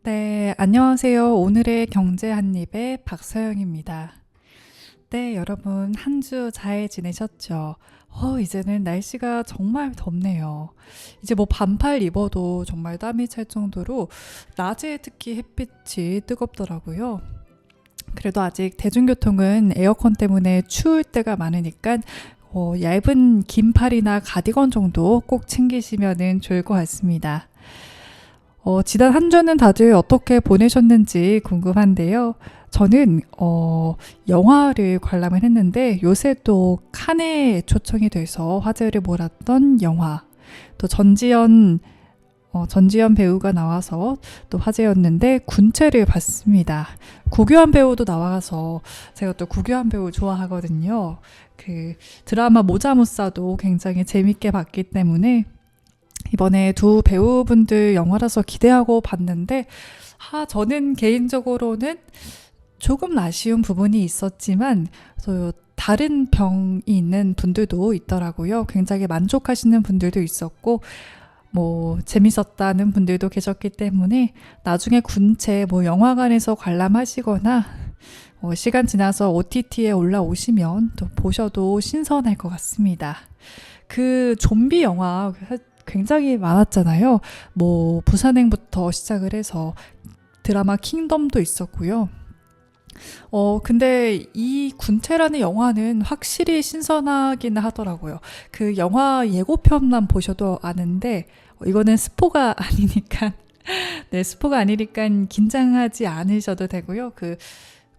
네, 안녕하세요. 오늘의 경제 한입의 박서영입니다. 네, 여러분, 한 주 잘 지내셨죠? 이제는 날씨가 정말 덥네요. 이제 뭐 반팔 입어도 정말 땀이 찰 정도로 낮에 특히 햇빛이 뜨겁더라고요. 그래도 아직 대중교통은 에어컨 때문에 추울 때가 많으니까 얇은 긴팔이나 가디건 정도 꼭 챙기시면 좋을 것 같습니다. 지난 한 주는 다들 어떻게 보내셨는지 궁금한데요. 저는 영화를 관람을 했는데 요새 또 칸에 초청이 돼서 화제를 몰았던 영화, 또 전지현 배우가 나와서 또 화제였는데 군체를 봤습니다. 구교환 배우도 나와서 제가 또 구교환 배우 좋아하거든요. 그 드라마 모자 못 사도 굉장히 재밌게 봤기 때문에 이번에 두 배우분들 영화라서 기대하고 봤는데 저는 개인적으로는 조금 아쉬운 부분이 있었지만 또 다른 병이 있는 분들도 있더라고요. 굉장히 만족하시는 분들도 있었고 뭐 재밌었다는 분들도 계셨기 때문에 나중에 군체 영화관에서 관람하시거나 시간 지나서 OTT에 올라오시면 또 보셔도 신선할 것 같습니다. 그 좀비 영화 굉장히 많았잖아요. 부산행부터 시작을 해서 드라마 킹덤도 있었고요. 근데 이 군체라는 영화는 확실히 신선하긴 하더라고요. 그 영화 예고편만 보셔도 아는데, 이거는 스포가 아니니까, 네, 스포가 아니니까 긴장하지 않으셔도 되고요. 그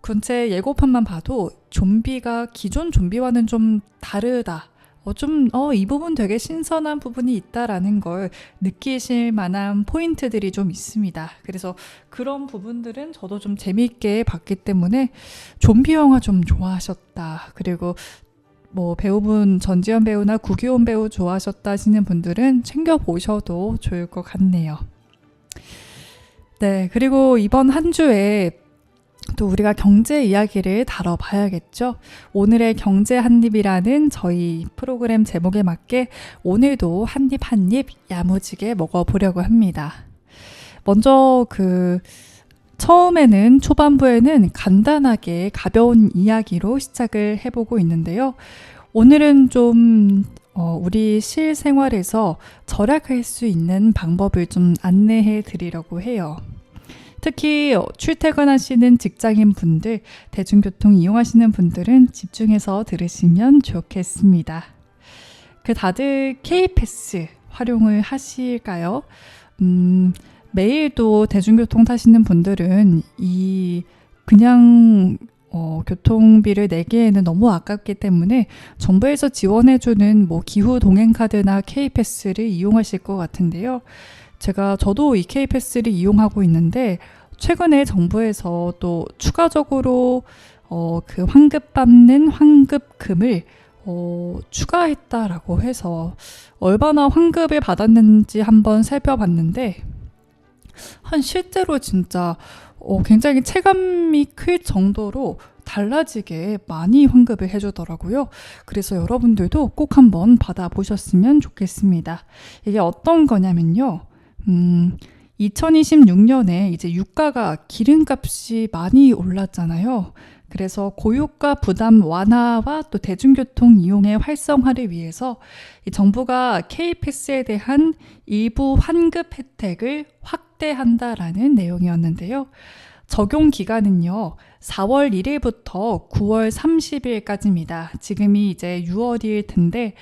군체 예고편만 봐도 좀비가 기존 좀비와는 좀 다르다. 이 부분 되게 신선한 부분이 있다라는 걸 느끼실 만한 포인트들이 좀 있습니다. 그래서 그런 부분들은 저도 좀 재미있게 봤기 때문에 좀비 영화 좀 좋아하셨다. 그리고 배우분 전지현 배우나 구기온 배우 좋아하셨다 하시는 분들은 챙겨보셔도 좋을 것 같네요. 네, 그리고 이번 한 주에 또 우리가 경제 이야기를 다뤄봐야겠죠. 오늘의 경제 한입이라는 저희 프로그램 제목에 맞게 오늘도 한입 야무지게 먹어보려고 합니다. 먼저 처음에는 초반부에는 간단하게 가벼운 이야기로 시작을 해보고 있는데요. 오늘은 좀 우리 실생활에서 절약할 수 있는 방법을 좀 안내해 드리려고 해요. 특히 출퇴근하시는 직장인 분들, 대중교통 이용하시는 분들은 집중해서 들으시면 좋겠습니다. 다들 K패스 활용을 하실까요? 매일도 대중교통 타시는 분들은 그냥 교통비를 내기에는 너무 아깝기 때문에 정부에서 지원해주는 기후 동행카드나 K패스를 이용하실 것 같은데요. 저도 이 K패스를 이용하고 있는데 최근에 정부에서 또 추가적으로 환급받는 환급금을 추가했다라고 해서 얼마나 환급을 받았는지 한번 살펴봤는데 실제로 진짜 굉장히 체감이 클 정도로 달라지게 많이 환급을 해주더라고요. 그래서 여러분들도 꼭 한번 받아보셨으면 좋겠습니다. 이게 어떤 거냐면요. 2026년에 이제 유가가 기름값이 많이 올랐잖아요. 그래서 고유가 부담 완화와 또 대중교통 이용의 활성화를 위해서 이 정부가 K패스에 대한 일부 환급 혜택을 확대한다라는 내용이었는데요. 적용 기간은요, 4월 1일부터 9월 30일까지입니다. 지금이 이제 6월일 텐데,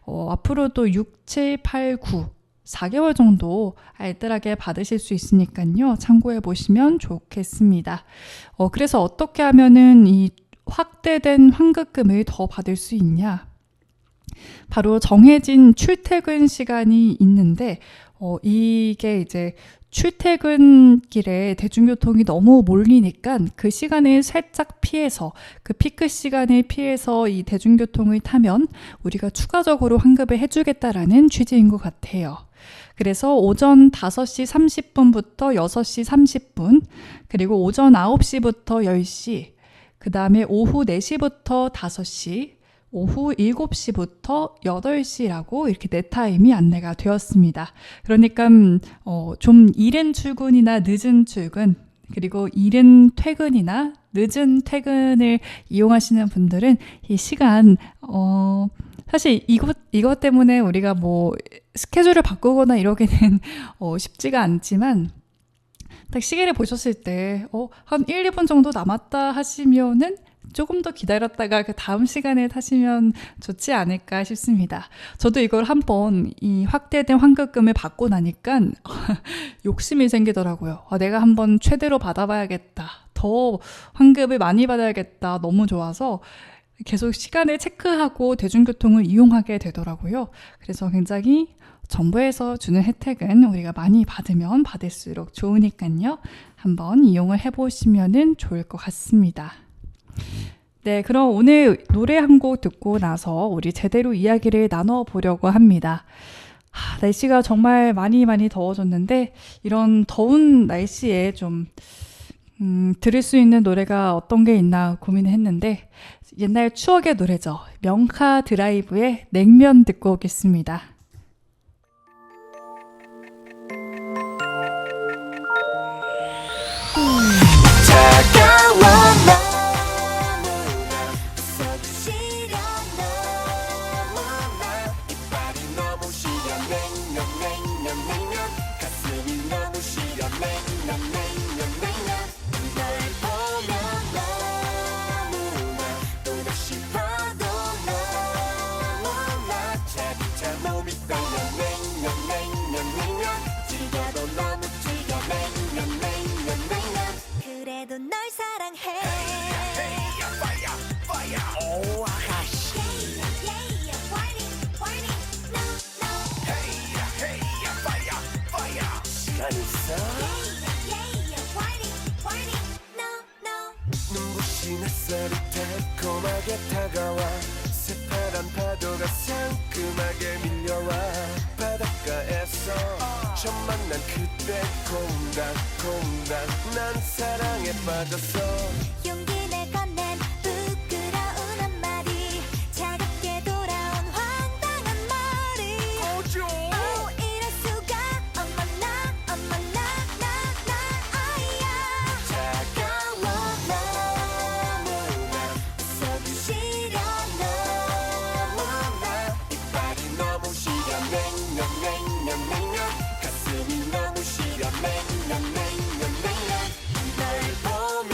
앞으로도 6, 7, 8, 9, 4개월 정도 알뜰하게 받으실 수 있으니까요. 참고해 보시면 좋겠습니다. 그래서 어떻게 하면은 이 확대된 환급금을 더 받을 수 있냐? 바로 정해진 출퇴근 시간이 있는데 이게 이제 출퇴근길에 대중교통이 너무 몰리니까 그 시간을 살짝 피해서 그 피크 시간을 피해서 이 대중교통을 타면 우리가 추가적으로 환급을 해주겠다라는 취지인 것 같아요. 그래서 오전 5시 30분부터 6시 30분, 그리고 오전 9시부터 10시, 그 다음에 오후 4시부터 5시, 오후 7시부터 8시라고 이렇게 내 타임이 안내가 되었습니다. 그러니까 좀 이른 출근이나 늦은 출근, 그리고 이른 퇴근이나 늦은 퇴근을 이용하시는 분들은 이 시간 사실 이것 때문에 우리가 뭐 스케줄을 바꾸거나 이러기는 쉽지가 않지만, 딱 시계를 보셨을 때 한 1, 2분 정도 남았다 하시면은 조금 더 기다렸다가 그 다음 시간에 타시면 좋지 않을까 싶습니다. 저도 이걸 한번 이 확대된 환급금을 받고 나니까 욕심이 생기더라고요. 내가 한번 최대로 받아봐야겠다. 더 환급을 많이 받아야겠다. 너무 좋아서 계속 시간을 체크하고 대중교통을 이용하게 되더라고요. 그래서 굉장히 정부에서 주는 혜택은 우리가 많이 받으면 받을수록 좋으니까요. 한번 이용을 해보시면 좋을 것 같습니다. 네, 그럼 오늘 노래 한 곡 듣고 나서 우리 제대로 이야기를 나눠보려고 합니다. 날씨가 정말 많이 더워졌는데 이런 더운 날씨에 좀 들을 수 있는 노래가 어떤 게 있나 고민을 했는데 옛날 추억의 노래죠. 명카 드라이브의 냉면 듣고 오겠습니다. 그래도 널 사랑해. 오 아가씨. 시간 있어? 눈부신 햇살이 달콤하게 다가와 새파란 파도가 상큼하게 밀려와 바닷가에서 처음 만난 그때 콩닥콩닥 난 사랑에 빠졌어. 용기 내 건넨 부끄러운 한마디 차갑게 돌아온 황당한 머리. 오 이럴 수가 어머나 아이야. 차가워 너무나 서두시려 너무나 이빨이 너무 시려 냉면 가슴이 너무 시려 냉면 널 보면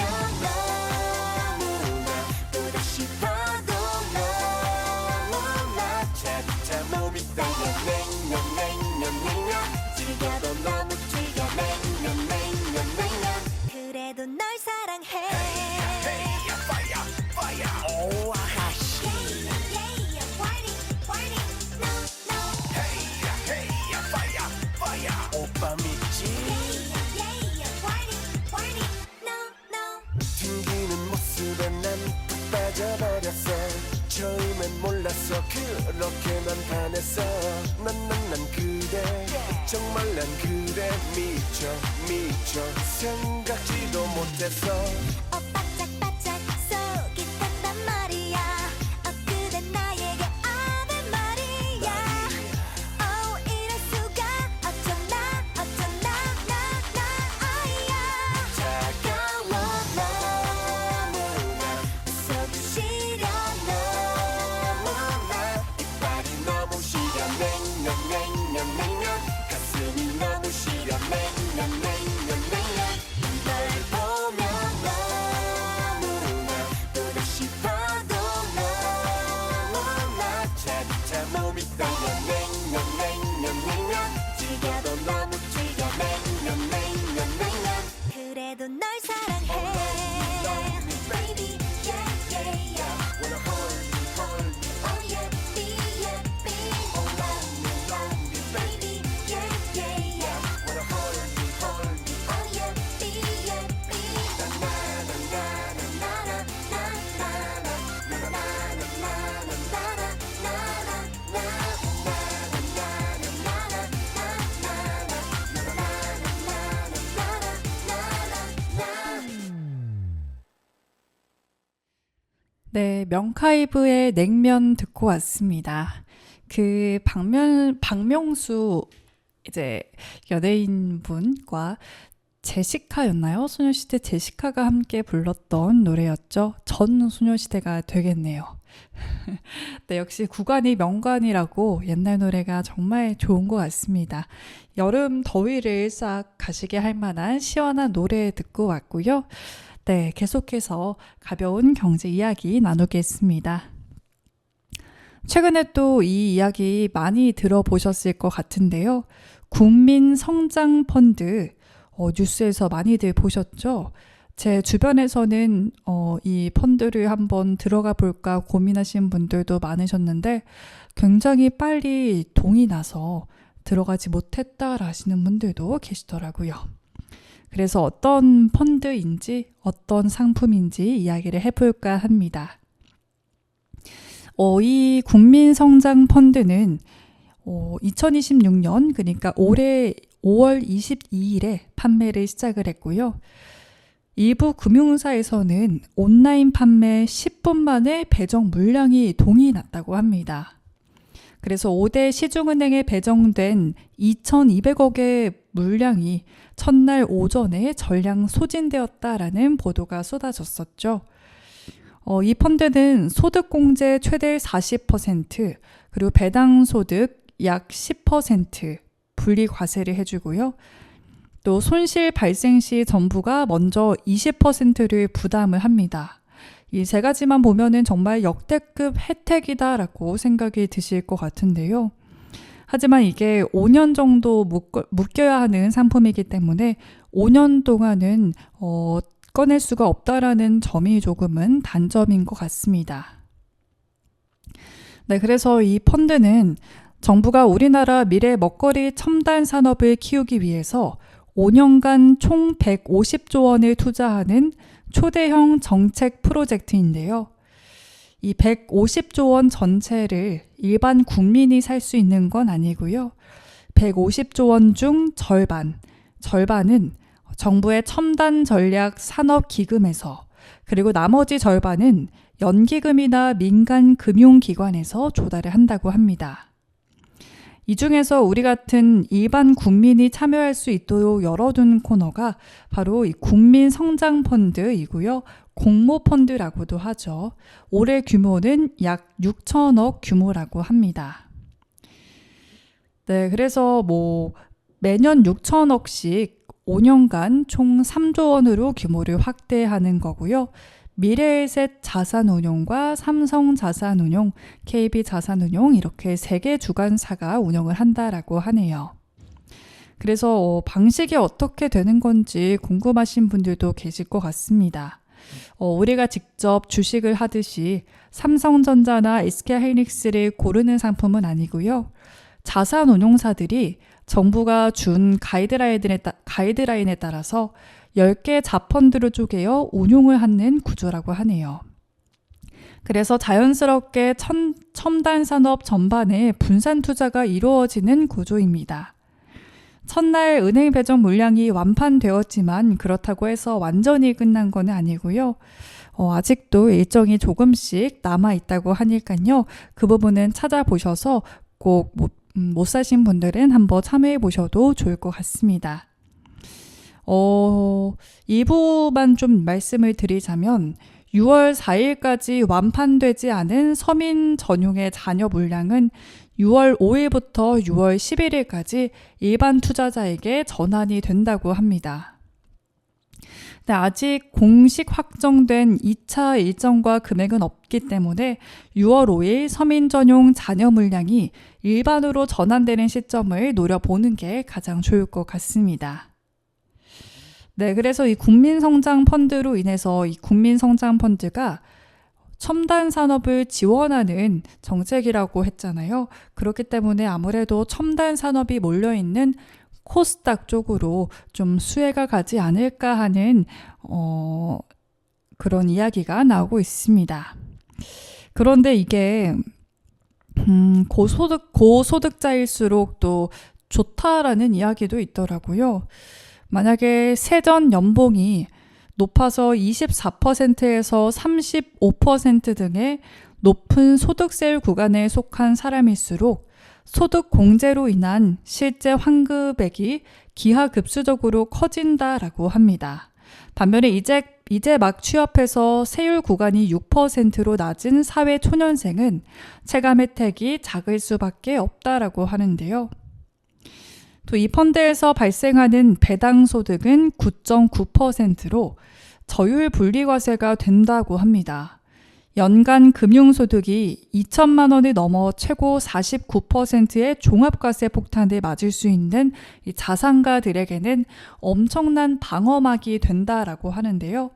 너무나 또다시 봐도 너무나 차차 몸이 떨려 냉면 즐겨도 너무 즐겨 냉면 그래도 널 사랑해. 오 아가씨. 오빠 믿지? 튕기는 모습에 난 푹 빠져버렸어. 처음엔 몰랐어 그렇게만 반했어. 난 그대 정말 난 그대 미쳐 생각지도 못했어. 바짝바짝 속이 탄단 말이야. 그대 나에게 아는 말이야. 오 이럴 수가 어쩌나 아이야. 차가워 너무나 서두시려 너무나 이빨이 너무 시려 냉면 가슴이 너무 시려 냉면 널 보면 네, 명카이브의 냉면 듣고 왔습니다. 그 박명수 이제 연예인분과 제시카였나요? 소녀시대 제시카가 함께 불렀던 노래였죠. 전 소녀시대가 되겠네요. 네, 역시 구간이 명관이라고 옛날 노래가 정말 좋은 것 같습니다. 여름 더위를 싹 가시게 할 만한 시원한 노래 듣고 왔고요. 네, 계속해서 가벼운 경제 이야기 나누겠습니다. 최근에 또 이 이야기 많이 들어보셨을 것 같은데요. 국민성장펀드 뉴스에서 많이들 보셨죠? 제 주변에서는 이 펀드를 한번 들어가 볼까 고민하신 분들도 많으셨는데 굉장히 빨리 동이 나서 들어가지 못했다라 하시는 분들도 계시더라고요. 그래서 어떤 펀드인지 어떤 상품인지 이야기를 해볼까 합니다. 이 국민성장펀드는 2026년 그러니까 올해 5월 22일에 판매를 시작을 했고요. 일부 금융사에서는 온라인 판매 10분 만에 배정 물량이 동이 났다고 합니다. 그래서 5대 시중은행에 배정된 2,200억의 물량이 첫날 오전에 전량 소진되었다라는 보도가 쏟아졌었죠. 이 펀드는 소득공제 최대 40% 그리고 배당소득 약 10% 분리과세를 해주고요. 또 손실 발생 시 정부가 먼저 20%를 부담을 합니다. 이 세 가지만 보면은 정말 역대급 혜택이다라고 생각이 드실 것 같은데요. 하지만 이게 5년 정도 묶여야 하는 상품이기 때문에 5년 동안은 꺼낼 수가 없다라는 점이 조금은 단점인 것 같습니다. 네, 그래서 이 펀드는 정부가 우리나라 미래 먹거리 첨단 산업을 키우기 위해서 5년간 총 150조 원을 투자하는 초대형 정책 프로젝트인데요. 이 150조 원 전체를 일반 국민이 살 수 있는 건 아니고요. 150조 원 중 절반은 정부의 첨단 전략 산업기금에서 그리고 나머지 절반은 연기금이나 민간 금융기관에서 조달을 한다고 합니다. 이 중에서 우리 같은 일반 국민이 참여할 수 있도록 열어둔 코너가 바로 이 국민성장펀드이고요. 공모펀드라고도 하죠. 올해 규모는 약 6천억 규모라고 합니다. 네, 그래서 매년 6천억씩 5년간 총 3조 원으로 규모를 확대하는 거고요. 미래에셋 자산운용과 삼성자산운용, KB자산운용 이렇게 3개 주관사가 운영을 한다라고 하네요. 그래서 방식이 어떻게 되는 건지 궁금하신 분들도 계실 것 같습니다. 우리가 직접 주식을 하듯이 삼성전자나 SK하이닉스를 고르는 상품은 아니고요. 자산운용사들이 정부가 준 가이드라인에 따라서 10개 자펀드로 쪼개어 운용을 하는 구조라고 하네요. 그래서 자연스럽게 첨단 산업 전반에 분산 투자가 이루어지는 구조입니다. 첫날 은행 배정 물량이 완판되었지만 그렇다고 해서 완전히 끝난 건 아니고요. 아직도 일정이 조금씩 남아있다고 하니까요. 그 부분은 찾아보셔서 꼭 못 사신 분들은 한번 참여해 보셔도 좋을 것 같습니다. 일부만 좀 말씀을 드리자면 6월 4일까지 완판되지 않은 서민 전용의 잔여 물량은 6월 5일부터 6월 11일까지 일반 투자자에게 전환이 된다고 합니다. 네, 아직 공식 확정된 2차 일정과 금액은 없기 때문에 6월 5일 서민 전용 잔여 물량이 일반으로 전환되는 시점을 노려보는 게 가장 좋을 것 같습니다. 네, 그래서 이 국민성장펀드로 인해서 이 국민성장펀드가 첨단 산업을 지원하는 정책이라고 했잖아요. 그렇기 때문에 아무래도 첨단 산업이 몰려있는 코스닥 쪽으로 좀 수혜가 가지 않을까 하는 그런 이야기가 나오고 있습니다. 그런데 이게 고소득자일수록 또 좋다라는 이야기도 있더라고요. 만약에 세전 연봉이 높아서 24%에서 35% 등의 높은 소득세율 구간에 속한 사람일수록 소득 공제로 인한 실제 환급액이 기하급수적으로 커진다라고 합니다. 반면에 이제 막 취업해서 세율 구간이 6%로 낮은 사회 초년생은 체감 혜택이 작을 수밖에 없다라고 하는데요. 또 이 펀드에서 발생하는 배당 소득은 9.9%로 저율 분리과세가 된다고 합니다. 연간 금융소득이 2천만 원을 넘어 최고 49%의 종합과세 폭탄을 맞을 수 있는 이 자산가들에게는 엄청난 방어막이 된다라고 하는데요.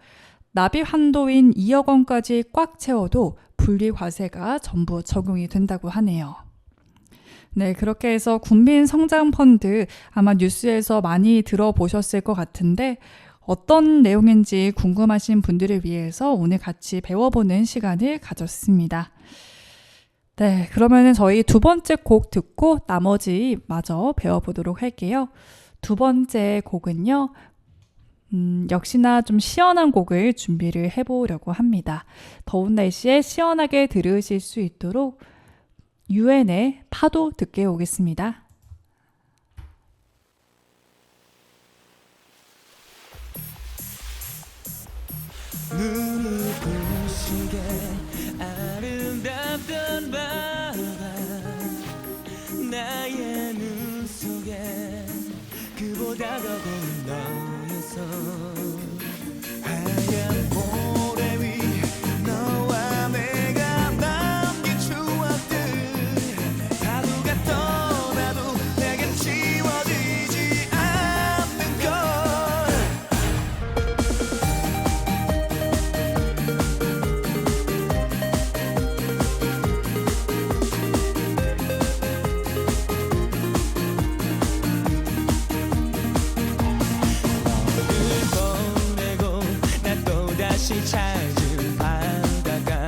납입 한도인 2억 원까지 꽉 채워도 분리과세가 전부 적용이 된다고 하네요. 네, 그렇게 해서 국민성장펀드 아마 뉴스에서 많이 들어보셨을 것 같은데 어떤 내용인지 궁금하신 분들을 위해서 오늘 같이 배워보는 시간을 가졌습니다. 네, 그러면 저희 두 번째 곡 듣고 나머지 마저 배워보도록 할게요. 두 번째 곡은요. 역시나 좀 시원한 곡을 준비를 해보려고 합니다. 더운 날씨에 시원하게 들으실 수 있도록 유엔의 파도 듣게 오겠습니다. 눈을 부시게 아름답던 바다 나의 눈 속에 그보다 더 고운 너였어 하얀 모래 위 너와 내가 남긴 추억들 다 누가 떠나도 내겐 지워지지 않는 걸 보내고 나 또다시 찾은 바다가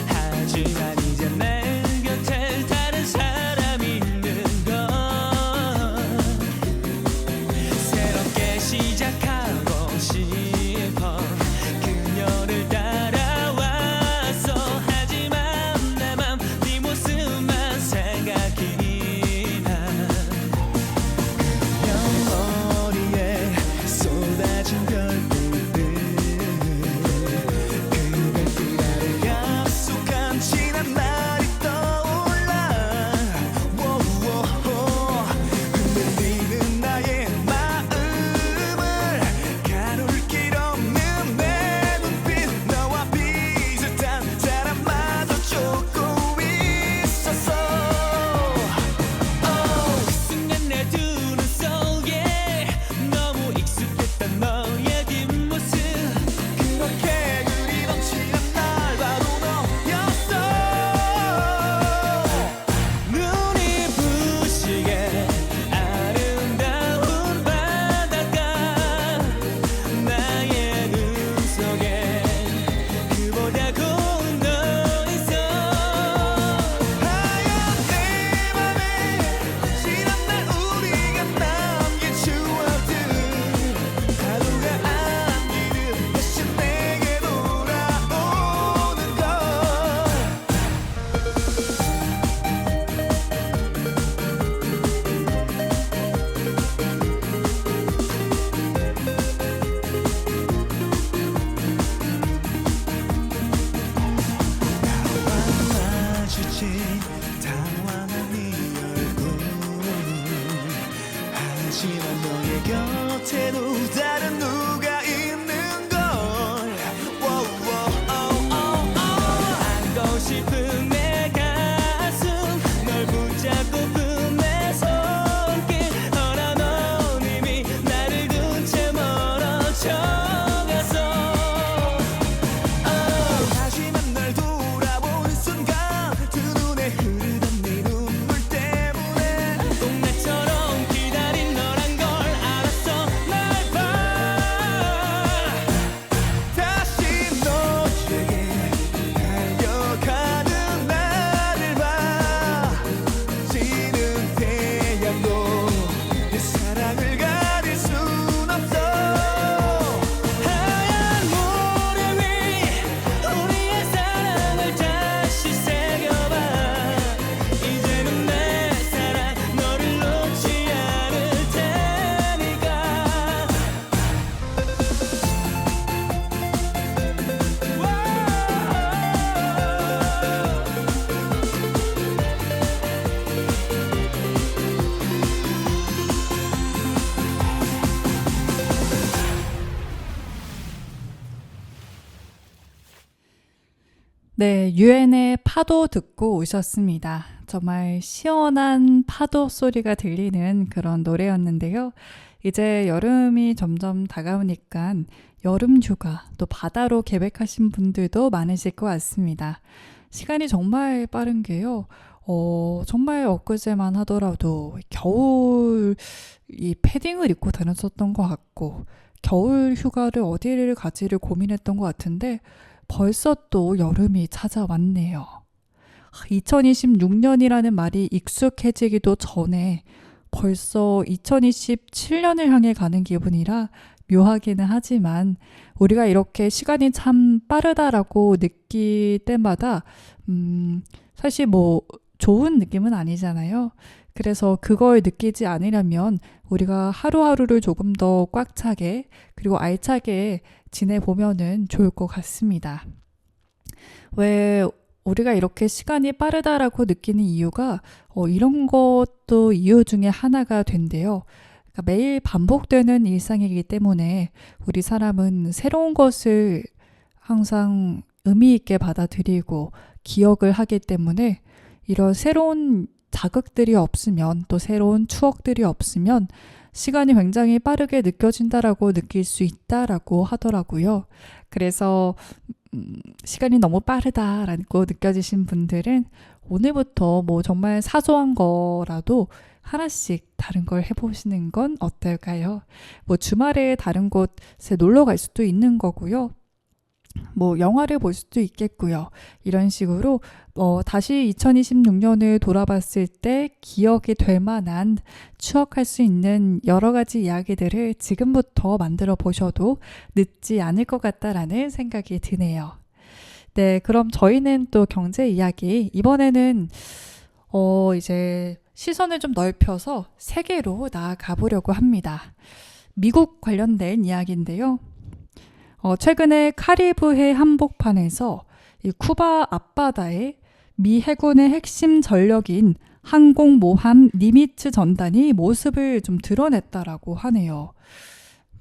하지만 이제 내 곁에 다른 사람이 있는 걸 새롭게 시작하고 싶어 그녀를 따라왔어 하지만 내 맘 네 모습만 생각이 나 머리에 쏟아진 별빛들 그 별빛 아래 약속한 지난 날이 떠올라 흔들리는 나의 마음을 가눌 길 없는 내 눈빛 너와 비슷한 사람마저 쫓고 있었어 그 순간 내 두 눈 속에 너무 익숙했던 너의 뒷모습 그렇게 그리 넘치는 날 바로 너였어 눈이 부시게 아름다운 바다가 나의 눈 속에 그보다 고운 너 있어 하얀 내 맘에 지난 날 우리가 남긴 추억들 파도가 안기듯 다시 내게 돌아오는 걸 마주친 당황한 네 얼굴 하지만 너의 곁에도 다른 누가 있는 걸 안고 싶은 내 가슴 널 붙잡고픈 내 손길 어라 넌 이미 나를 둔 채 멀어져 가서 하지만 널 돌아본 순간 두 눈에 흐르던 네 눈물 때문에 꼭 나처럼 기다린 너란 걸 알았어 날 네, 유엔의 파도 듣고 오셨습니다. 정말 시원한 파도 소리가 들리는 그런 노래였는데요. 이제 여름이 점점 다가오니까 여름 휴가 또 바다로 계획하신 분들도 많으실 것 같습니다. 시간이 정말 빠른 게요. 정말 엊그제만 하더라도 겨울 이 패딩을 입고 다녔었던 것 같고 겨울 휴가를 어디를 가지를 고민했던 것 같은데 벌써 또 여름이 찾아왔네요. 2026년이라는 말이 익숙해지기도 전에 벌써 2027년을 향해 가는 기분이라 묘하기는 하지만 우리가 이렇게 시간이 참 빠르다라고 느낄 때마다 사실 뭐 좋은 느낌은 아니잖아요. 그래서 그걸 느끼지 않으려면 우리가 하루하루를 조금 더 꽉 차게 그리고 알차게 지내보면은 좋을 것 같습니다. 왜 우리가 이렇게 시간이 빠르다라고 느끼는 이유가 이런 것도 이유 중에 하나가 된대요. 그러니까 매일 반복되는 일상이기 때문에 우리 사람은 새로운 것을 항상 의미 있게 받아들이고 기억을 하기 때문에 이런 새로운 자극들이 없으면 또 새로운 추억들이 없으면 시간이 굉장히 빠르게 느껴진다라고 느낄 수 있다라고 하더라고요. 그래서 시간이 너무 빠르다라고 느껴지신 분들은 오늘부터 뭐 정말 사소한 거라도 하나씩 다른 걸 해보시는 건 어떨까요? 뭐 주말에 다른 곳에 놀러 갈 수도 있는 거고요. 뭐 영화를 볼 수도 있겠고요. 이런 식으로 다시 2026년을 돌아봤을 때 기억이 될 만한 추억할 수 있는 여러 가지 이야기들을 지금부터 만들어 보셔도 늦지 않을 것 같다라는 생각이 드네요. 네, 그럼 저희는 또 경제 이야기 이번에는 이제 시선을 좀 넓혀서 세계로 나아가 보려고 합니다. 미국 관련된 이야기인데요. 최근에 카리브해 한복판에서 이 쿠바 앞바다에 미 해군의 핵심 전력인 항공모함 니미츠 전단이 모습을 좀 드러냈다라고 하네요.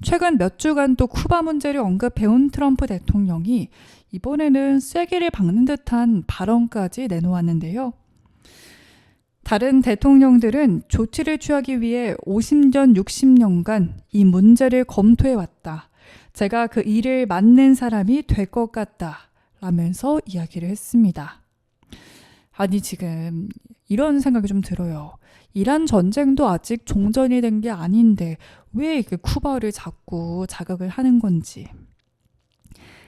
최근 몇 주간 또 쿠바 문제를 언급해온 트럼프 대통령이 이번에는 쐐기를 박는 듯한 발언까지 내놓았는데요. 다른 대통령들은 조치를 취하기 위해 50년, 60년간 이 문제를 검토해왔다. 제가 그 일을 맡는 사람이 될 것 같다 라면서 이야기를 했습니다. 아니 지금 이런 생각이 좀 들어요. 이란 전쟁도 아직 종전이 된 게 아닌데 왜 쿠바를 자꾸 자극을 하는 건지.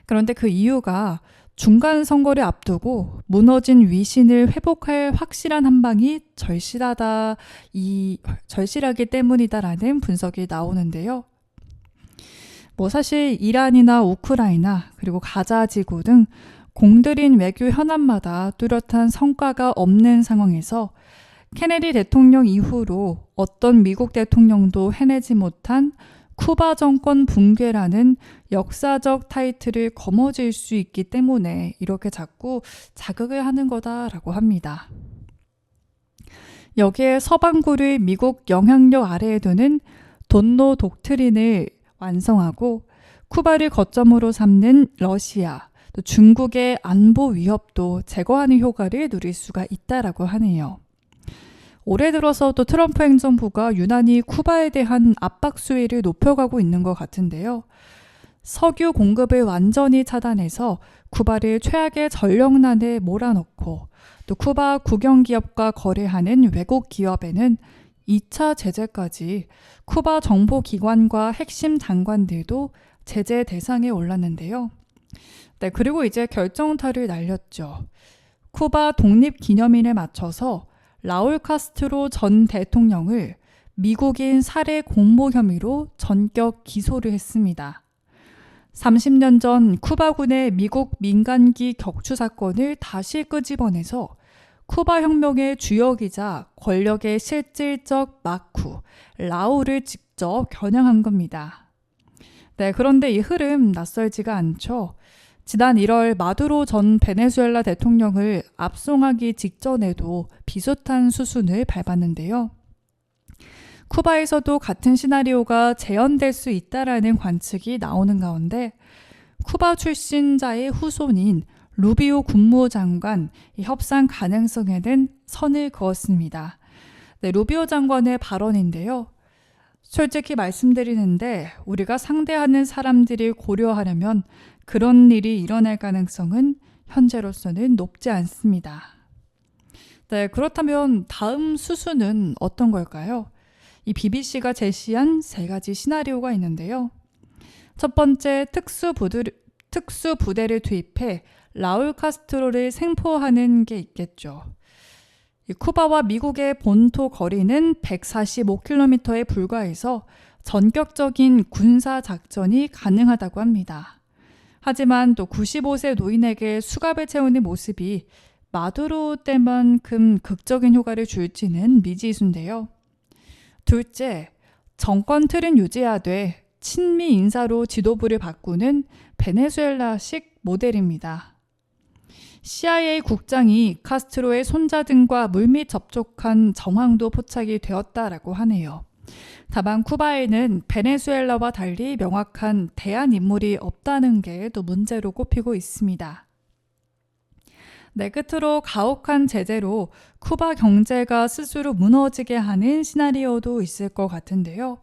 그런데 그 이유가 중간 선거를 앞두고 무너진 위신을 회복할 확실한 한방이 절실하기 때문이다라는 분석이 나오는데요. 뭐 사실 이란이나 우크라이나 그리고 가자 지구 등 공들인 외교 현안마다 뚜렷한 성과가 없는 상황에서 케네디 대통령 이후로 어떤 미국 대통령도 해내지 못한 쿠바 정권 붕괴라는 역사적 타이틀을 거머쥘 수 있기 때문에 이렇게 자꾸 자극을 하는 거다라고 합니다. 여기에 서방구를 미국 영향력 아래에 두는 돈노 독트린을 완성하고 쿠바를 거점으로 삼는 러시아, 또 중국의 안보 위협도 제거하는 효과를 누릴 수가 있다라고 하네요. 올해 들어서 또 트럼프 행정부가 유난히 쿠바에 대한 압박 수위를 높여가고 있는 것 같은데요. 석유 공급을 완전히 차단해서 쿠바를 최악의 전력난에 몰아넣고 또 쿠바 국영기업과 거래하는 외국 기업에는 2차 제재까지 쿠바 정보기관과 핵심 장관들도 제재 대상에 올랐는데요. 네, 그리고 이제 결정타를 날렸죠. 쿠바 독립기념일에 맞춰서 라울 카스트로 전 대통령을 미국인 살해 공모 혐의로 전격 기소를 했습니다. 30년 전 쿠바군의 미국 민간기 격추 사건을 다시 끄집어내서 쿠바 혁명의 주역이자 권력의 실질적 마쿠, 라울을 직접 겨냥한 겁니다. 네, 그런데 이 흐름 낯설지가 않죠. 지난 1월 마두로 전 베네수엘라 대통령을 압송하기 직전에도 비슷한 수순을 밟았는데요. 쿠바에서도 같은 시나리오가 재현될 수 있다라는 관측이 나오는 가운데 쿠바 출신자의 후손인 루비오 국무장관 이 협상 가능성에는 선을 그었습니다. 네, 루비오 장관의 발언인데요. 솔직히 말씀드리는데 우리가 상대하는 사람들이 고려하려면 그런 일이 일어날 가능성은 현재로서는 높지 않습니다. 네, 그렇다면 다음 수순은 어떤 걸까요? 이 BBC가 제시한 3가지 시나리오가 있는데요. 첫 번째, 특수부대를 투입해 라울 카스트로를 생포하는 게 있겠죠. 이 쿠바와 미국의 본토 거리는 145km에 불과해서 전격적인 군사작전이 가능하다고 합니다. 하지만 또 95세 노인에게 수갑을 채우는 모습이 마두로 때만큼 극적인 효과를 줄지는 미지수인데요. 둘째, 정권 틀은 유지하되 친미 인사로 지도부를 바꾸는 베네수엘라식 모델입니다. CIA 국장이 카스트로의 손자 등과 물밑 접촉한 정황도 포착이 되었다라고 하네요. 다만 쿠바에는 베네수엘라와 달리 명확한 대안 인물이 없다는 게 또 문제로 꼽히고 있습니다. 네, 끝으로 가혹한 제재로 쿠바 경제가 스스로 무너지게 하는 시나리오도 있을 것 같은데요.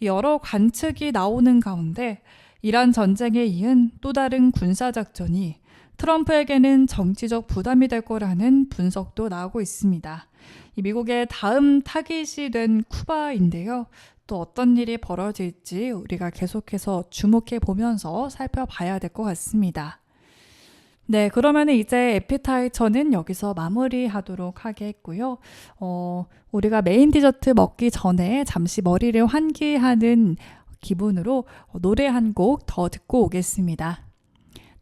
여러 관측이 나오는 가운데 이란 전쟁에 이은 또 다른 군사작전이 트럼프에게는 정치적 부담이 될 거라는 분석도 나오고 있습니다. 미국의 다음 타깃이 된 쿠바인데요. 또 어떤 일이 벌어질지 우리가 계속해서 주목해 보면서 살펴봐야 될 것 같습니다. 네, 그러면 이제 에피타이처는 여기서 마무리하도록 하겠고요. 우리가 메인 디저트 먹기 전에 잠시 머리를 환기하는 기분으로 노래 한 곡 더 듣고 오겠습니다.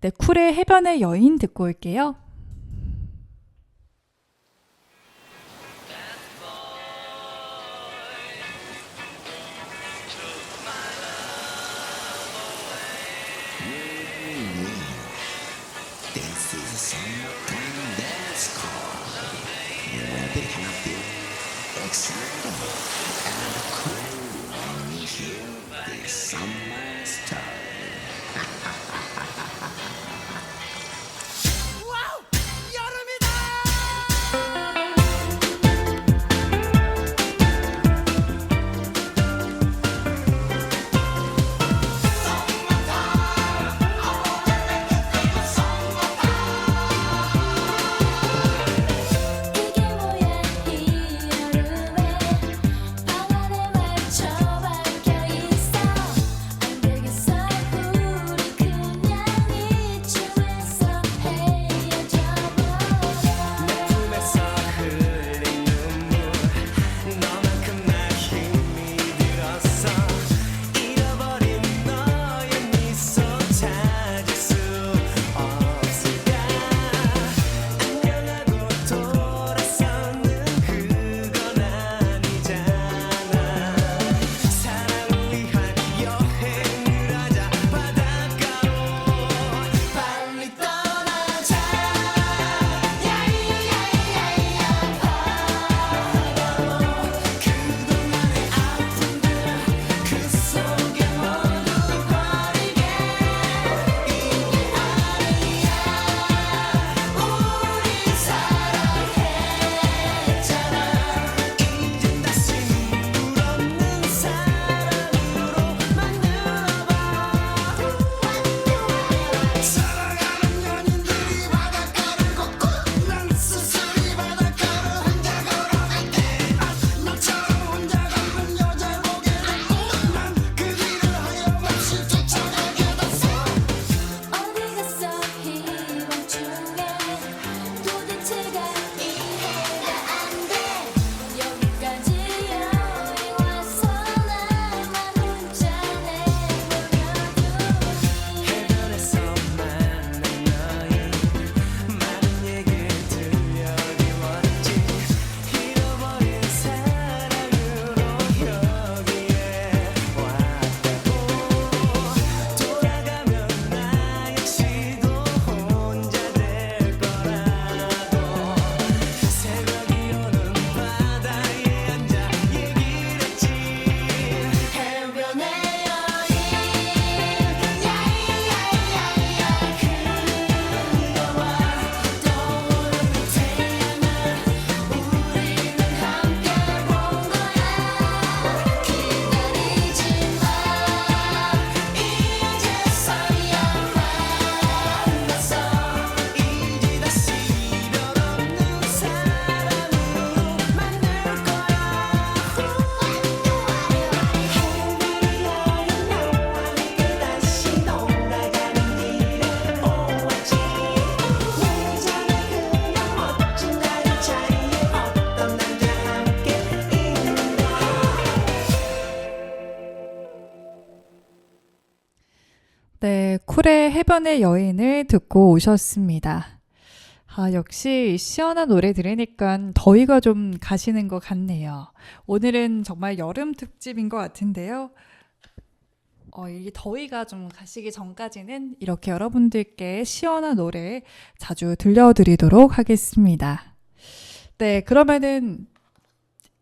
네, 쿨의 해변의 여인 듣고 올게요. This is a summertime dance call. You will be happy, excited, and cool when you hear this summer style. 와우! 여름이다! 이게 뭐야 이 여름에 방 안에 맞춰 박혀있어 네, 쿨의 해변의 여인을 듣고 오셨습니다. 아, 역시 시원한 노래 들으니까 더위가 좀 가시는 것 같네요. 오늘은 정말 여름 특집인 것 같은데요. 이 더위가 좀 가시기 전까지는 이렇게 여러분들께 시원한 노래 자주 들려드리도록 하겠습니다. 네, 그러면은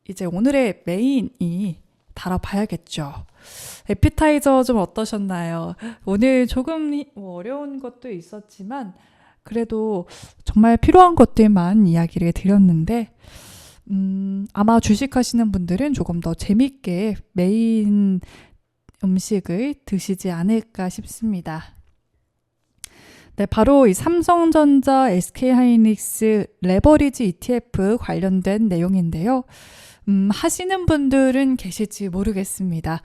이제 오늘의 메인이 다뤄봐야겠죠. 에피타이저 좀 어떠셨나요? 오늘 조금 어려운 것도 있었지만 그래도 정말 필요한 것들만 이야기를 드렸는데 아마 주식하시는 분들은 조금 더 재밌게 메인 음식을 드시지 않을까 싶습니다. 네, 바로 이 삼성전자, SK하이닉스 레버리지 ETF 관련된 내용인데요. 하시는 분들은 계실지 모르겠습니다.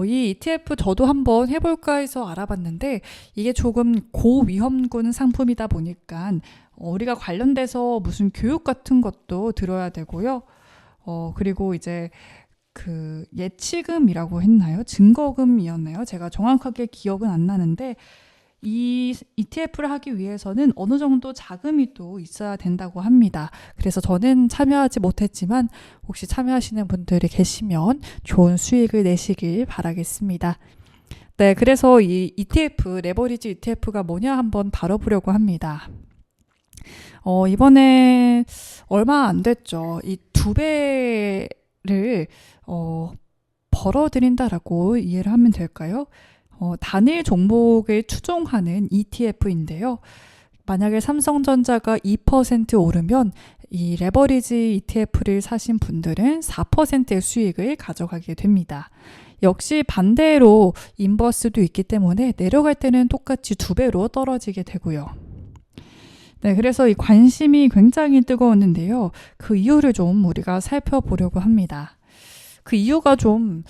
이 ETF 저도 한번 해볼까 해서 알아봤는데 이게 조금 고위험군 상품이다 보니까 우리가 관련돼서 무슨 교육 같은 것도 들어야 되고요. 그리고 이제 그 예치금이라고 했나요? 증거금이었나요? 제가 정확하게 기억은 안 나는데 이 ETF를 하기 위해서는 어느 정도 자금이 또 있어야 된다고 합니다. 그래서 저는 참여하지 못했지만 혹시 참여하시는 분들이 계시면 좋은 수익을 내시길 바라겠습니다. 네, 그래서 이 ETF, 레버리지 ETF가 뭐냐 한번 다뤄보려고 합니다. 이번에 얼마 안 됐죠. 이 2배를 벌어들인다라고 이해를 하면 될까요? 단일 종목을 추종하는 ETF인데요. 만약에 삼성전자가 2% 오르면 이 레버리지 ETF를 사신 분들은 4%의 수익을 가져가게 됩니다. 역시 반대로 인버스도 있기 때문에 내려갈 때는 똑같이 2배로 떨어지게 되고요. 네, 그래서 이 관심이 굉장히 뜨거웠는데요. 그 이유를 좀 우리가 살펴보려고 합니다. 그 이유가 좀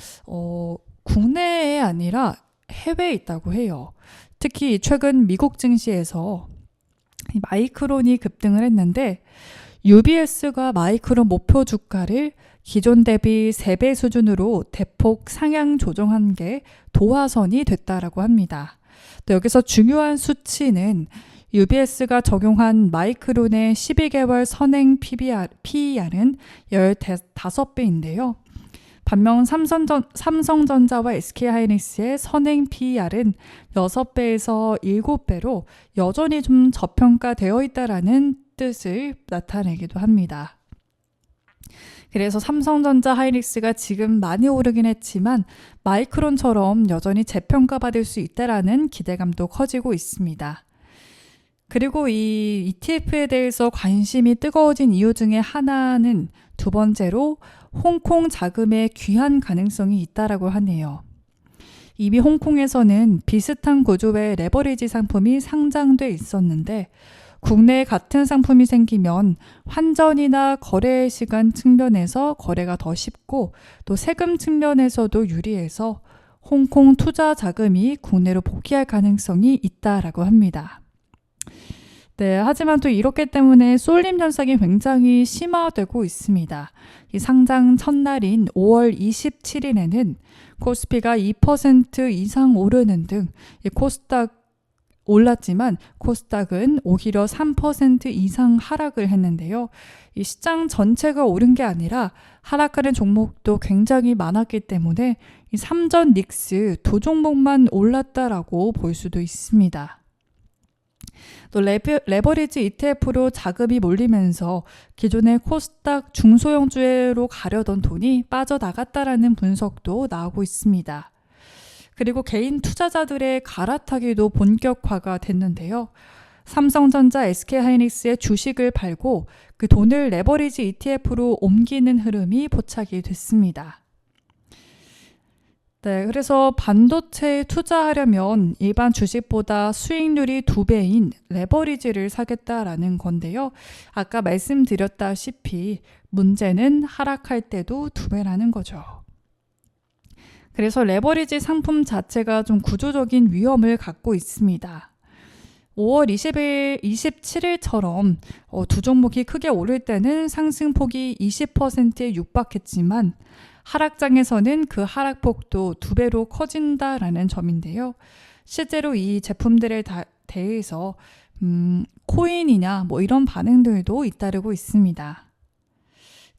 국내에 아니라 해외에 있다고 해요. 특히 최근 미국 증시에서 마이크론이 급등을 했는데 UBS가 마이크론 목표 주가를 기존 대비 3배 수준으로 대폭 상향 조정한 게 도화선이 됐다라고 합니다. 또 여기서 중요한 수치는 UBS가 적용한 마이크론의 12개월 선행 PER은 15배인데요. 반면 삼성전자와 SK하이닉스의 선행 PER은 6배에서 7배로 여전히 좀 저평가되어 있다라는 뜻을 나타내기도 합니다. 그래서 삼성전자, 하이닉스가 지금 많이 오르긴 했지만 마이크론처럼 여전히 재평가받을 수 있다라는 기대감도 커지고 있습니다. 그리고 이 ETF에 대해서 관심이 뜨거워진 이유 중에 하나는 두 번째로 홍콩 자금의 귀환 가능성이 있다라고 하네요. 이미 홍콩에서는 비슷한 구조의 레버리지 상품이 상장돼 있었는데 국내에 같은 상품이 생기면 환전이나 거래 시간 측면에서 거래가 더 쉽고 또 세금 측면에서도 유리해서 홍콩 투자 자금이 국내로 복귀할 가능성이 있다라고 합니다. 네, 하지만 또 이렇기 때문에 쏠림 현상이 굉장히 심화되고 있습니다. 이 상장 첫날인 5월 27일에는 코스피가 2% 이상 오르는 등 코스닥 올랐지만 코스닥은 오히려 3% 이상 하락을 했는데요. 이 시장 전체가 오른 게 아니라 하락하는 종목도 굉장히 많았기 때문에 이 삼전 닉스 두 종목만 올랐다라고 볼 수도 있습니다. 또 레버리지 ETF로 자금이 몰리면서 기존의 코스닥 중소형주로 가려던 돈이 빠져나갔다라는 분석도 나오고 있습니다. 그리고 개인 투자자들의 갈아타기도 본격화가 됐는데요. 삼성전자, SK하이닉스의 주식을 팔고 그 돈을 레버리지 ETF로 옮기는 흐름이 포착이 됐습니다. 네, 그래서 반도체에 투자하려면 일반 주식보다 수익률이 2배인 레버리지를 사겠다라는 건데요. 아까 말씀드렸다시피 문제는 하락할 때도 2배라는 거죠. 그래서 레버리지 상품 자체가 좀 구조적인 위험을 갖고 있습니다. 5월 20일, 27일처럼 두 종목이 크게 오를 때는 상승폭이 20%에 육박했지만 하락장에서는 그 하락폭도 2배로 커진다라는 점인데요. 실제로 이 제품들에 대해서 코인이냐 뭐 이런 반응들도 잇따르고 있습니다.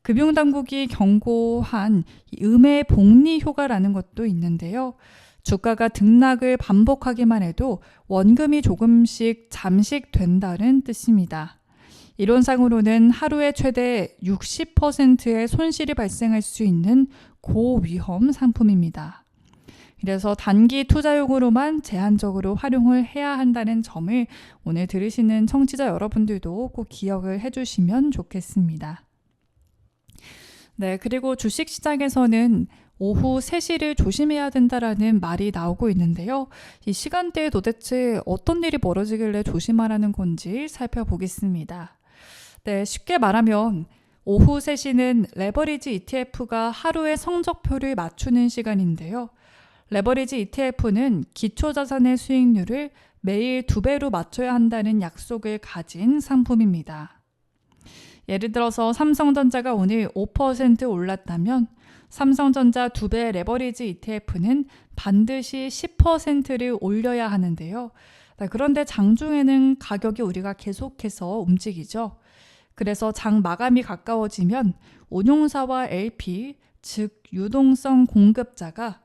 금융당국이 경고한 음의 복리 효과라는 것도 있는데요. 주가가 등락을 반복하기만 해도 원금이 조금씩 잠식된다는 뜻입니다. 이론상으로는 하루에 최대 60%의 손실이 발생할 수 있는 고위험 상품입니다. 그래서 단기 투자용으로만 제한적으로 활용을 해야 한다는 점을 오늘 들으시는 청취자 여러분들도 꼭 기억을 해주시면 좋겠습니다. 네, 그리고 주식시장에서는 오후 3시를 조심해야 된다라는 말이 나오고 있는데요. 이 시간대에 도대체 어떤 일이 벌어지길래 조심하라는 건지 살펴보겠습니다. 네, 쉽게 말하면 오후 3시는 레버리지 ETF가 하루의 성적표를 맞추는 시간인데요. 레버리지 ETF는 기초자산의 수익률을 매일 2배로 맞춰야 한다는 약속을 가진 상품입니다. 예를 들어서 삼성전자가 오늘 5% 올랐다면 삼성전자 2배 레버리지 ETF는 반드시 10%를 올려야 하는데요. 그런데 장중에는 가격이 우리가 계속해서 움직이죠. 그래서 장 마감이 가까워지면 운용사와 LP, 즉 유동성 공급자가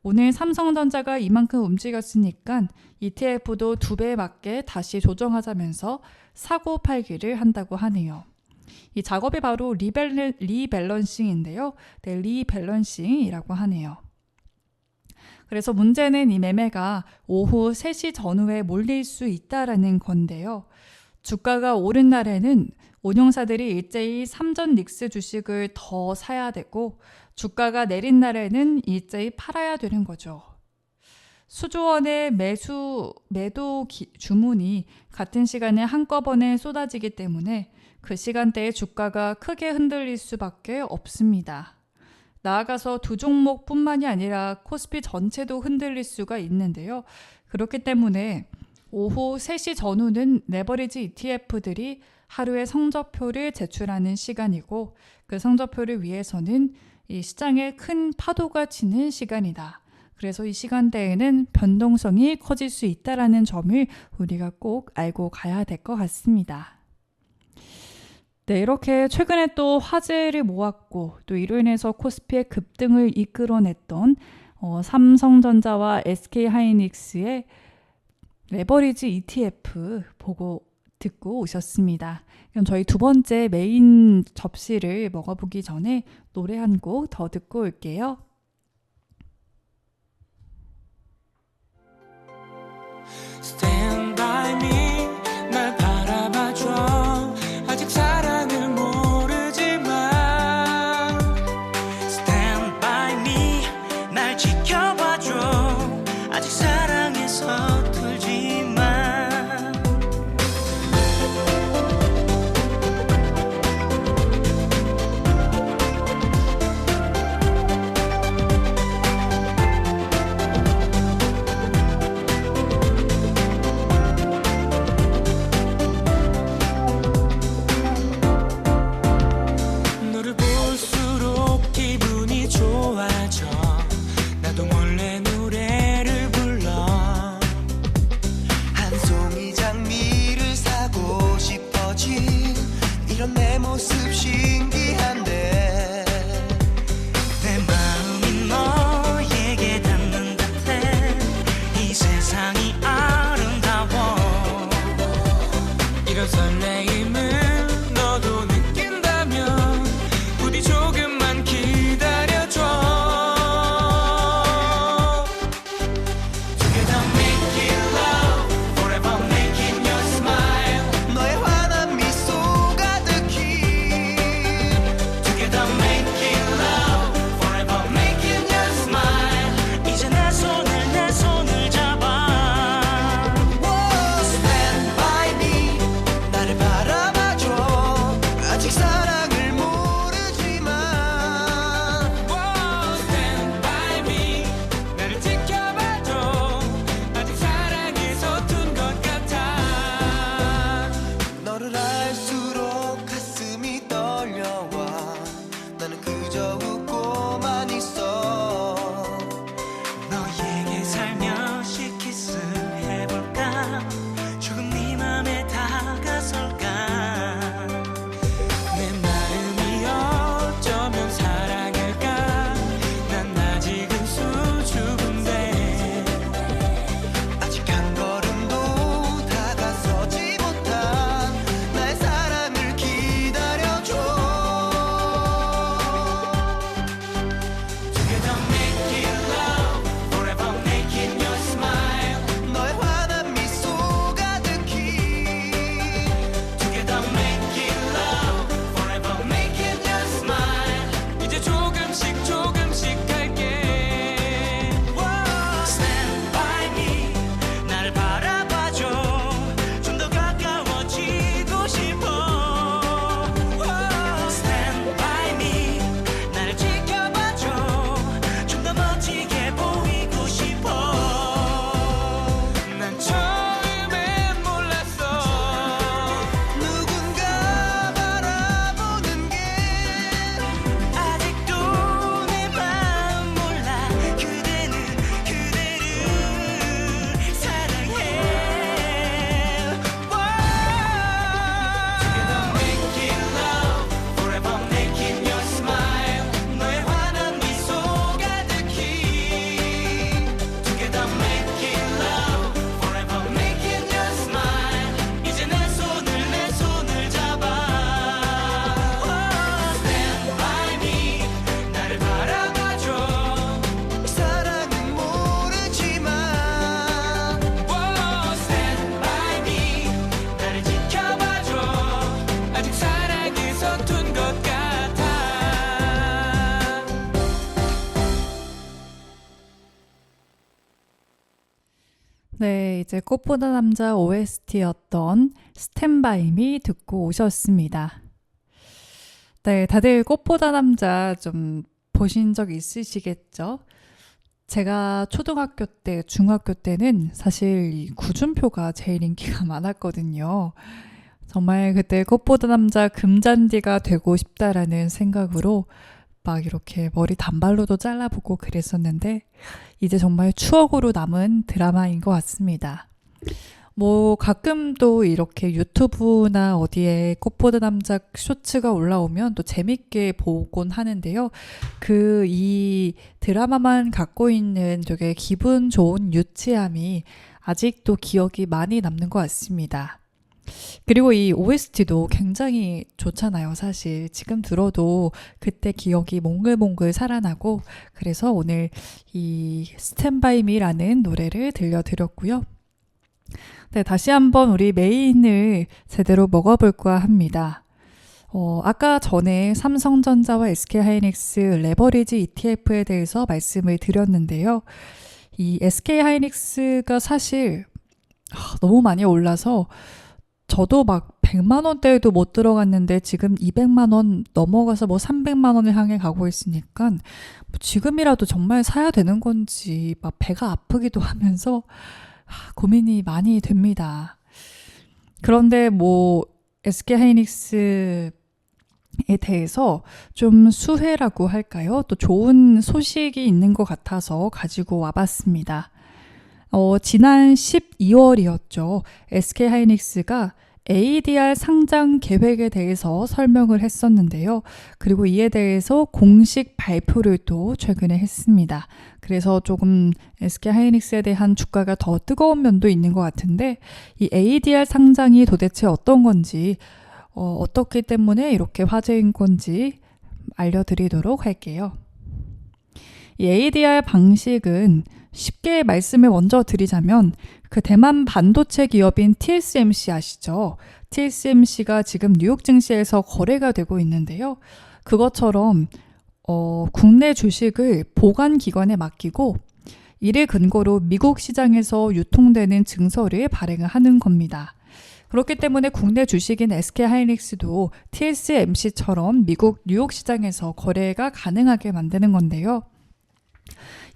오늘 삼성전자가 이만큼 움직였으니까 ETF도 2배에 맞게 다시 조정하자면서 사고 팔기를 한다고 하네요. 이 작업이 바로 리밸런싱인데요. 네, 리밸런싱이라고 하네요. 그래서 문제는 이 매매가 오후 3시 전후에 몰릴 수 있다라는 건데요. 주가가 오른 날에는 운용사들이 일제히 삼전 닉스 주식을 더 사야 되고 주가가 내린 날에는 일제히 팔아야 되는 거죠. 수조원의 매도 주문이 같은 시간에 한꺼번에 쏟아지기 때문에 그 시간대에 주가가 크게 흔들릴 수밖에 없습니다. 나아가서 두 종목뿐만이 아니라 코스피 전체도 흔들릴 수가 있는데요. 그렇기 때문에 오후 3시 전후는 레버리지 ETF들이 하루의 성적표를 제출하는 시간이고 그 성적표를 위해서는 이 시장에 큰 파도가 치는 시간이다. 그래서 이 시간대에는 변동성이 커질 수 있다는 점을 우리가 꼭 알고 가야 될 것 같습니다. 네, 이렇게 최근에 또 화제를 모았고 또 이로 인해서 코스피의 급등을 이끌어냈던 삼성전자와 SK하이닉스의 레버리지 ETF 듣고 오셨습니다. 그럼 저희 두 번째 메인 접시를 먹어보기 전에 노래 한 곡 더 듣고 올게요. Stand by me 날 바라봐줘 아직 사랑을 모르지만 Stand by me 날 지켜봐줘 아직 사랑에 서툴지만 네, 이제 꽃보다 남자 OST였던 스탠바이 미 듣고 오셨습니다. 네, 다들 꽃보다 남자 좀 보신 적 있으시겠죠? 제가 초등학교 때, 중학교 때는 사실 이 구준표가 제일 인기가 많았거든요. 정말 그때 꽃보다 남자 금잔디가 되고 싶다라는 생각으로 막 이렇게 머리 단발로도 잘라보고 그랬었는데 이제 정말 추억으로 남은 드라마인 것 같습니다. 뭐 가끔 또 이렇게 유튜브나 어디에 꽃보다 남자 쇼츠가 올라오면 또 재밌게 보곤 하는데요. 이 드라마만 갖고 있는 되게 기분 좋은 유치함이 아직도 기억이 많이 남는 것 같습니다. 그리고 이 OST도 굉장히 좋잖아요. 사실 지금 들어도 그때 기억이 몽글몽글 살아나고 그래서 오늘 이 스탠 바이 미라는 노래를 들려드렸고요. 네, 다시 한번 우리 메인을 제대로 먹어볼까 합니다. 아까 전에 삼성전자와 SK하이닉스 레버리지 ETF에 대해서 말씀을 드렸는데요. 이 SK하이닉스가 사실 너무 많이 올라서 저도 막 100만 원대에도 못 들어갔는데 지금 200만 원 넘어가서 뭐 300만 원을 향해 가고 있으니까 뭐 지금이라도 정말 사야 되는 건지 막 배가 아프기도 하면서 고민이 많이 됩니다. 그런데 뭐 SK하이닉스에 대해서 좀 수혜라고 할까요? 또 좋은 소식이 있는 것 같아서 가지고 와봤습니다. 지난 12월이었죠. SK하이닉스가 ADR 상장 계획에 대해서 설명을 했었는데요. 그리고 이에 대해서 공식 발표를 또 최근에 했습니다. 그래서 조금 SK하이닉스에 대한 주가가 더 뜨거운 면도 있는 것 같은데 이 ADR 상장이 도대체 어떤 건지 어떻기 때문에 이렇게 화제인 건지 알려드리도록 할게요. 이 ADR 방식은 쉽게 말씀을 먼저 드리자면 그 대만 반도체 기업인 TSMC 아시죠? TSMC가 지금 뉴욕 증시에서 거래가 되고 있는데요. 그것처럼 국내 주식을 보관기관에 맡기고 이를 근거로 미국 시장에서 유통되는 증서를 발행을 하는 겁니다. 그렇기 때문에 국내 주식인 SK하이닉스도 TSMC처럼 미국 뉴욕 시장에서 거래가 가능하게 만드는 건데요.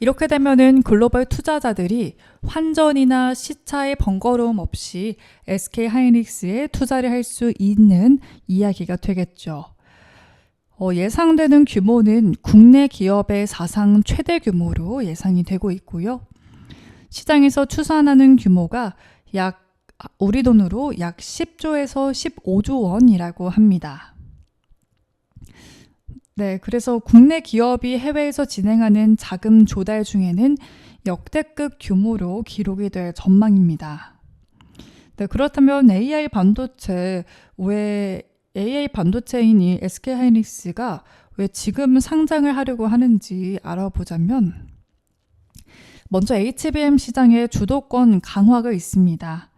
이렇게 되면은 글로벌 투자자들이 환전이나 시차의 번거로움 없이 SK하이닉스에 투자를 할 수 있는 이야기가 되겠죠. 예상되는 규모는 국내 기업의 사상 최대 규모로 예상이 되고 있고요. 시장에서 추산하는 규모가 우리 돈으로 약 10조에서 15조 원이라고 합니다. 네, 그래서 국내 기업이 해외에서 진행하는 자금 조달 중에는 역대급 규모로 기록이 될 전망입니다. 네, 그렇다면 AI 반도체인 이 SK하이닉스가 왜 지금 상장을 하려고 하는지 알아보자면 먼저 HBM 시장의 주도권 강화가 있습니다.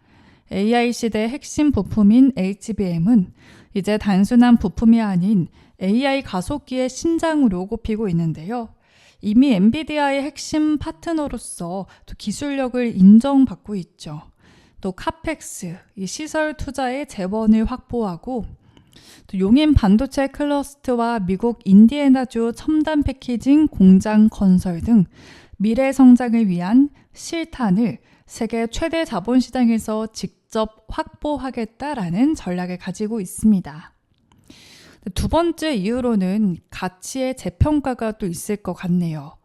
AI 시대 핵심 부품인 HBM은 이제 단순한 부품이 아닌 AI 가속기의 신장으로 꼽히고 있는데요. 이미 엔비디아의 핵심 파트너로서 또 기술력을 인정받고 있죠. 또 카펙스, 이 시설 투자의 재원을 확보하고 또 용인 반도체 클러스터와 미국 인디애나주 첨단 패키징 공장 건설 등 미래 성장을 위한 실탄을 세계 최대 자본시장에서 직접 확보하겠다라는 전략을 가지고 있습니다. 두 번째 이유로는 가치의 재평가가 또 있을 것 같네요.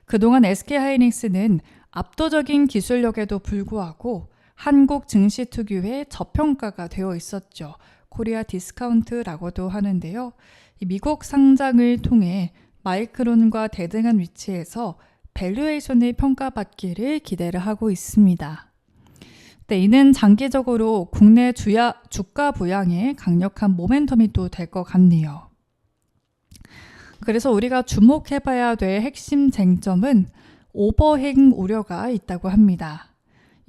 그동안 SK하이닉스는 압도적인 기술력에도 불구하고 한국 증시 특유의 저평가가 되어 있었죠. 코리아 디스카운트라고도 하는데요. 이 미국 상장을 통해 마이크론과 대등한 위치에서 밸류에이션을 평가받기를 기대를 하고 있습니다. 네, 이는 장기적으로 국내 주가 부양에 강력한 모멘텀이 또 될 것 같네요. 그래서 우리가 주목해봐야 될 핵심 쟁점은 오버행 우려가 있다고 합니다.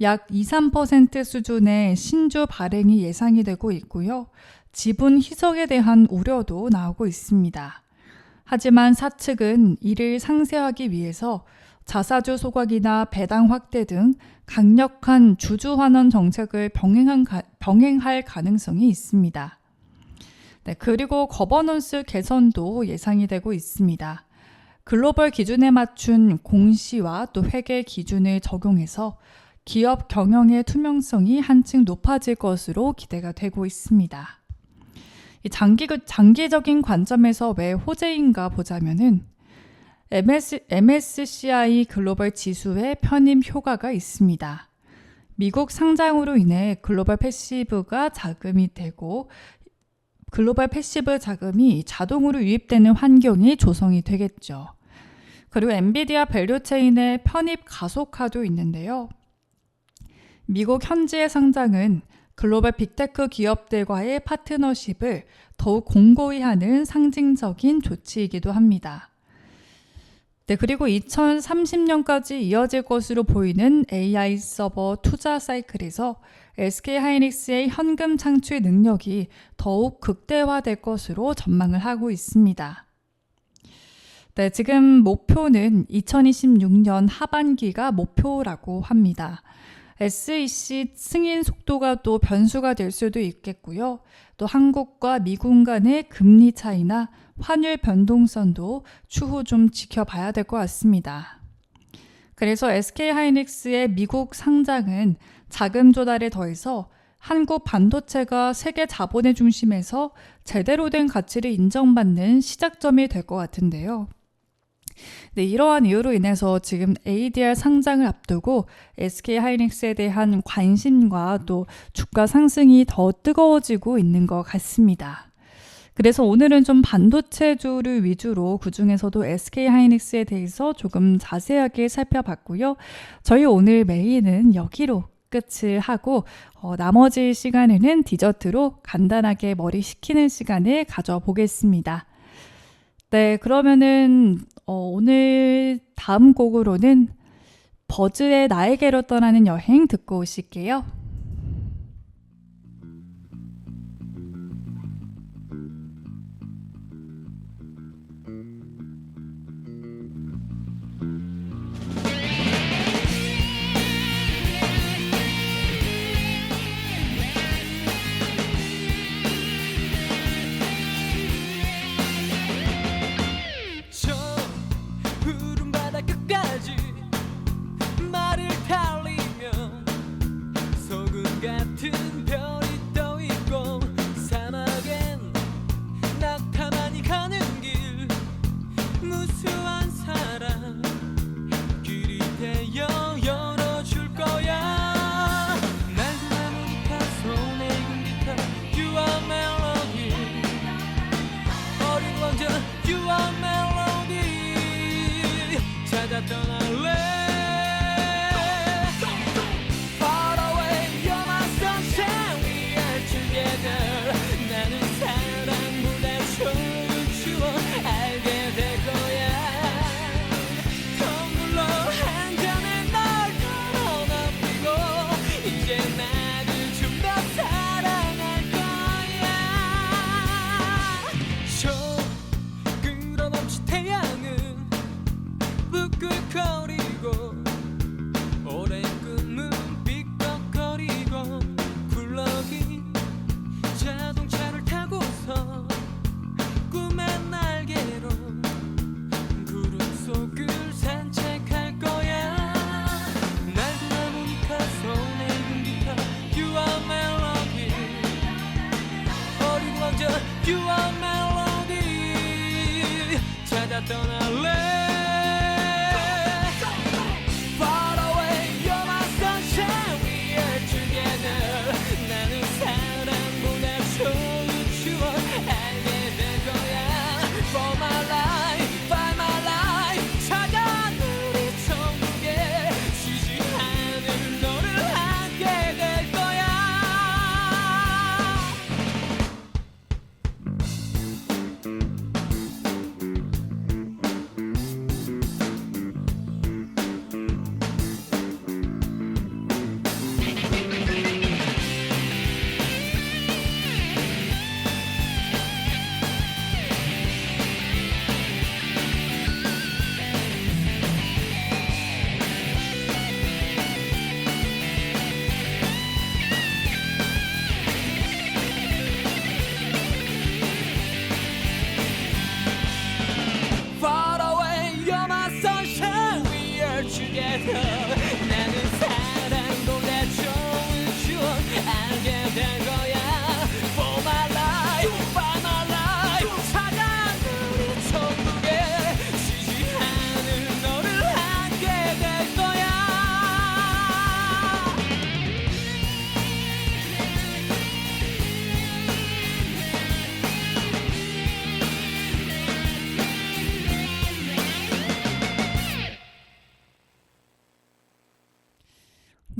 약 2~3% 수준의 신주 발행이 예상이 되고 있고요. 지분 희석에 대한 우려도 나오고 있습니다. 하지만 사측은 이를 상쇄하기 위해서 자사주 소각이나 배당 확대 등 강력한 주주 환원 정책을 병행할 가능성이 있습니다. 네, 그리고 거버넌스 개선도 예상이 되고 있습니다. 글로벌 기준에 맞춘 공시와 또 회계 기준을 적용해서 기업 경영의 투명성이 한층 높아질 것으로 기대가 되고 있습니다. 이 장기적인 관점에서 왜 호재인가 보자면은 MSCI 글로벌 지수의 편입 효과가 있습니다. 미국 상장으로 인해 글로벌 패시브 자금이 자동으로 유입되는 환경이 조성이 되겠죠. 그리고 엔비디아 밸류체인의 편입 가속화도 있는데요. 미국 현지의 상장은 글로벌 빅테크 기업들과의 파트너십을 더욱 공고히 하는 상징적인 조치이기도 합니다. 네, 그리고 2030년까지 이어질 것으로 보이는 AI 서버 투자 사이클에서 SK하이닉스의 현금 창출 능력이 더욱 극대화될 것으로 전망을 하고 있습니다. 네, 지금 목표는 2026년 하반기가 목표라고 합니다. SEC 승인 속도가 또 변수가 될 수도 있겠고요. 또 한국과 미국 간의 금리 차이나 환율 변동성도 추후 좀 지켜봐야 될 것 같습니다. 그래서 SK하이닉스의 미국 상장은 자금 조달에 더해서 한국 반도체가 세계 자본의 중심에서 제대로 된 가치를 인정받는 시작점이 될 것 같은데요. 네, 이러한 이유로 인해서 지금 ADR 상장을 앞두고 SK하이닉스에 대한 관심과 또 주가 상승이 더 뜨거워지고 있는 것 같습니다. 그래서 오늘은 좀 반도체주를 위주로 그중에서도 SK하이닉스에 대해서 조금 자세하게 살펴봤고요. 저희 오늘 메인은 여기로 끝을 하고 나머지 시간에는 디저트로 간단하게 머리 식히는 시간을 가져보겠습니다. 네, 그러면은 오늘 다음 곡으로는 버즈의 나에게로 떠나는 여행 듣고 오실게요. 저 푸른 바다 끝까지 말을 달리면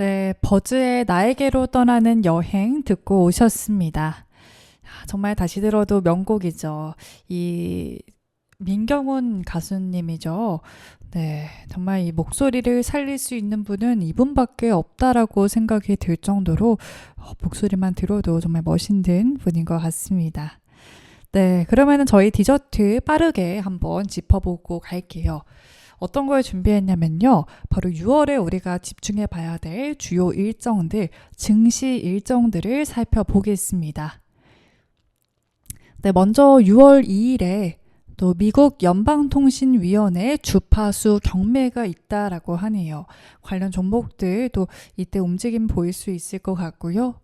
네, 버즈의 나에게로 떠나는 여행 듣고 오셨습니다. 정말 다시 들어도 명곡이죠. 이 민경훈 가수님이죠. 네, 정말 이 목소리를 살릴 수 있는 분은 이분밖에 없다라고 생각이 들 정도로 목소리만 들어도 정말 멋있는 분인 것 같습니다. 네, 그러면은 저희 디저트 빠르게 한번 짚어보고 갈게요. 어떤 걸 준비했냐면요. 바로 6월에 우리가 집중해 봐야 될 주요 일정들, 증시 일정들을 살펴보겠습니다. 네, 먼저 6월 2일에 또 미국 연방통신위원회 주파수 경매가 있다라고 하네요. 관련 종목들 또 이때 움직임 보일 수 있을 것 같고요.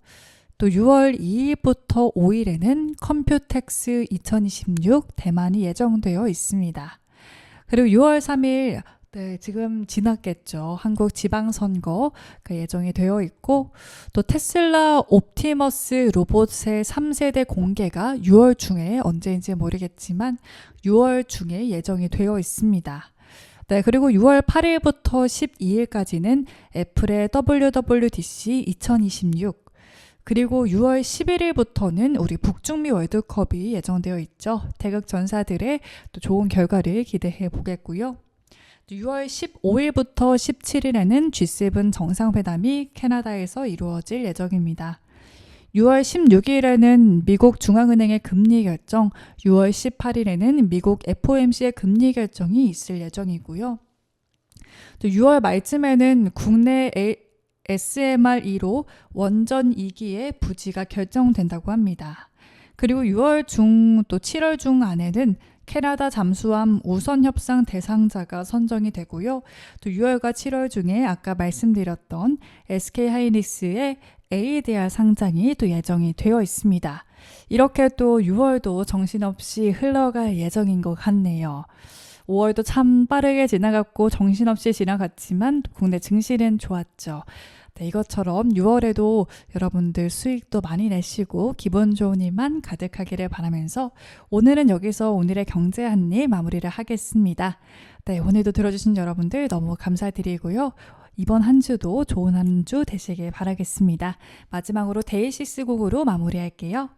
또 6월 2일부터 5일에는 컴퓨텍스 2026 대만이 예정되어 있습니다. 그리고 6월 3일 네, 지금 지났겠죠. 한국 지방선거 예정이 되어 있고 또 테슬라 옵티머스 로봇의 3세대 공개가 6월 중에 언제인지 모르겠지만 6월 중에 예정이 되어 있습니다. 네, 그리고 6월 8일부터 12일까지는 애플의 WWDC 2026 그리고 6월 11일부터는 우리 북중미 월드컵이 예정되어 있죠. 태극 전사들의 또 좋은 결과를 기대해 보겠고요. 6월 15일부터 17일에는 G7 정상회담이 캐나다에서 이루어질 예정입니다. 6월 16일에는 미국 중앙은행의 금리 결정, 6월 18일에는 미국 FOMC의 금리 결정이 있을 예정이고요. 또 6월 말쯤에는 국내 SMR2로 원전 2기의 부지가 결정된다고 합니다. 그리고 6월 중 또 7월 중 안에는 캐나다 잠수함 우선 협상 대상자가 선정이 되고요. 또 6월과 7월 중에 아까 말씀드렸던 SK하이닉스의 ADR 상장이 또 예정이 되어 있습니다. 이렇게 또 6월도 정신없이 흘러갈 예정인 것 같네요. 5월도 참 빠르게 지나갔고 정신없이 지나갔지만 국내 증시는 좋았죠. 네, 이것처럼 6월에도 여러분들 수익도 많이 내시고 기분 좋은 일만 가득하기를 바라면서 오늘은 여기서 오늘의 경제 한입 마무리를 하겠습니다. 네, 오늘도 들어주신 여러분들 너무 감사드리고요. 이번 한 주도 좋은 한 주 되시길 바라겠습니다. 마지막으로 데이시스 곡으로 마무리할게요.